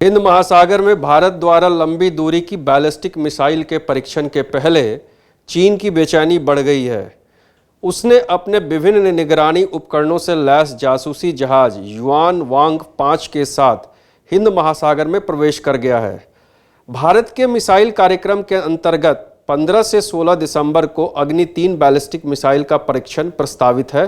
हिंद महासागर में भारत द्वारा लंबी दूरी की बैलिस्टिक मिसाइल के परीक्षण के पहले चीन की बेचैनी बढ़ गई है। उसने अपने विभिन्न निगरानी उपकरणों से लैस जासूसी जहाज युआन वांग 5 के साथ हिंद महासागर में प्रवेश कर गया है। भारत के मिसाइल कार्यक्रम के अंतर्गत 15 से 16 दिसंबर को अग्नि 3 बैलिस्टिक मिसाइल का परीक्षण प्रस्तावित है।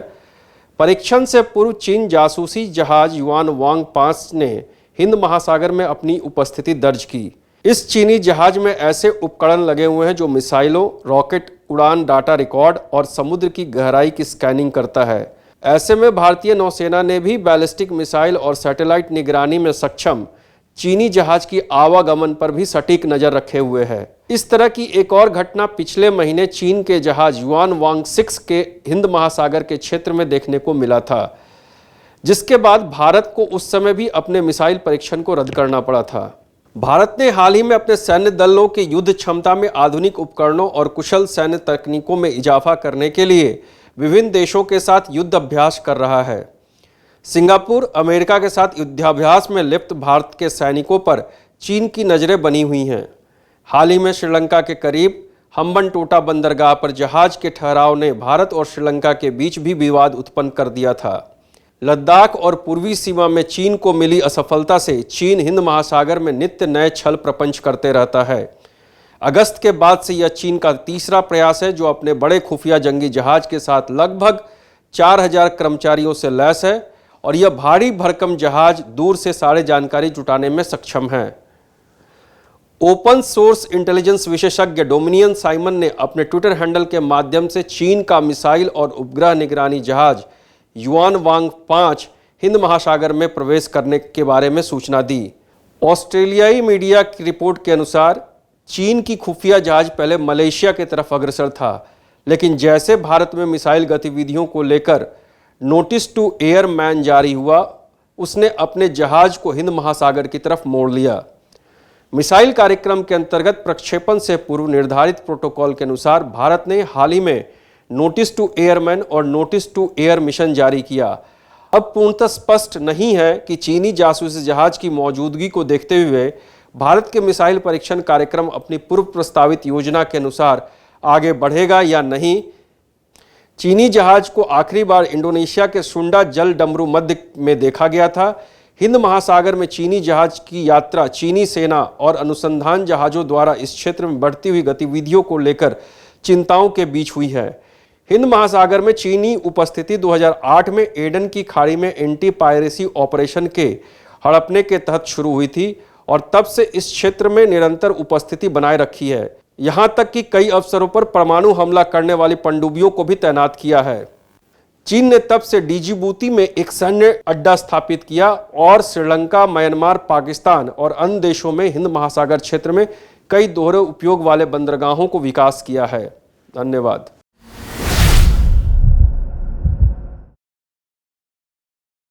परीक्षण से पूर्व चीन जासूसी जहाज युआन वांग 5 ने हिंद महासागर में अपनी उपस्थिति दर्ज की। इस चीनी जहाज में ऐसे उपकरण लगे हुए हैं जो मिसाइलों, रॉकेट उड़ान डाटा रिकॉर्ड और समुद्र की गहराई की स्कैनिंग करता है। ऐसे में भारतीय नौसेना ने भी बैलिस्टिक मिसाइल और सैटेलाइट निगरानी में सक्षम चीनी जहाज की आवागमन पर भी सटीक नजर रखे हुए है। इस तरह की एक और घटना पिछले महीने चीन के जहाज युआन वांग 6 के हिंद महासागर के क्षेत्र में देखने को मिला था, जिसके बाद भारत को उस समय भी अपने मिसाइल परीक्षण को रद्द करना पड़ा था। भारत ने हाल ही में अपने सैन्य दलों की युद्ध क्षमता में आधुनिक उपकरणों और कुशल सैन्य तकनीकों में इजाफा करने के लिए विभिन्न देशों के साथ युद्ध अभ्यास कर रहा है। सिंगापुर, अमेरिका के साथ युद्धाभ्यास में लिप्त भारत के सैनिकों पर चीन की नज़रें बनी हुई हैं। हाल ही में श्रीलंका के करीब हम्बनटोटा बंदरगाह पर जहाज के ठहराव ने भारत और श्रीलंका के बीच भी विवाद उत्पन्न कर दिया था। लद्दाख और पूर्वी सीमा में चीन को मिली असफलता से चीन हिंद महासागर में नित्य नए छल प्रपंच करते रहता है। अगस्त के बाद से यह चीन का तीसरा प्रयास है जो अपने बड़े खुफिया जंगी जहाज के साथ लगभग 4000 कर्मचारियों से लैस है और यह भारी भरकम जहाज दूर से सारे जानकारी जुटाने में सक्षम है। ओपन सोर्स इंटेलिजेंस विशेषज्ञ डोमिनियन साइमन ने अपने ट्विटर हैंडल के माध्यम से चीन का मिसाइल और उपग्रह निगरानी जहाज युआन वांग 5 हिंद महासागर में प्रवेश करने के बारे में सूचना दी। ऑस्ट्रेलियाई मीडिया की रिपोर्ट के अनुसार चीन की खुफिया जहाज पहले मलेशिया की तरफ अग्रसर था, लेकिन जैसे भारत में मिसाइल गतिविधियों को लेकर नोटिस टू एयरमैन जारी हुआ, उसने अपने जहाज को हिंद महासागर की तरफ मोड़ लिया। मिसाइल कार्यक्रम के अंतर्गत प्रक्षेपण से पूर्व निर्धारित प्रोटोकॉल के अनुसार भारत ने हाल ही में नोटिस टू एयरमैन और नोटिस टू एयर मिशन जारी किया। अब पूर्णतः स्पष्ट नहीं है कि चीनी जासूसी जहाज की मौजूदगी को देखते हुए भारत के मिसाइल परीक्षण कार्यक्रम अपनी पूर्व प्रस्तावित योजना के अनुसार आगे बढ़ेगा या नहीं। चीनी जहाज को आखिरी बार इंडोनेशिया के सुंडा जल डमरू मध्य में देखा गया था। हिंद महासागर में चीनी जहाज की यात्रा चीनी सेना और अनुसंधान जहाज़ों द्वारा इस क्षेत्र में बढ़ती हुई गतिविधियों को लेकर चिंताओं के बीच हुई है। हिंद महासागर में चीनी उपस्थिति 2008 में एडन की खाड़ी में एंटी पायरेसी ऑपरेशन के हड़पने के तहत शुरू हुई थी और तब से इस क्षेत्र में निरंतर उपस्थिति बनाए रखी है। यहां तक कि कई अवसरों पर परमाणु हमला करने वाली पनडुब्बियों को भी तैनात किया है। चीन ने तब से डिजिबूती में एक सैन्य अड्डा स्थापित किया और श्रीलंका, म्यांमार, पाकिस्तान और अन्य देशों में हिंद महासागर क्षेत्र में कई दोहरे उपयोग वाले बंदरगाहों को विकास किया है। धन्यवाद।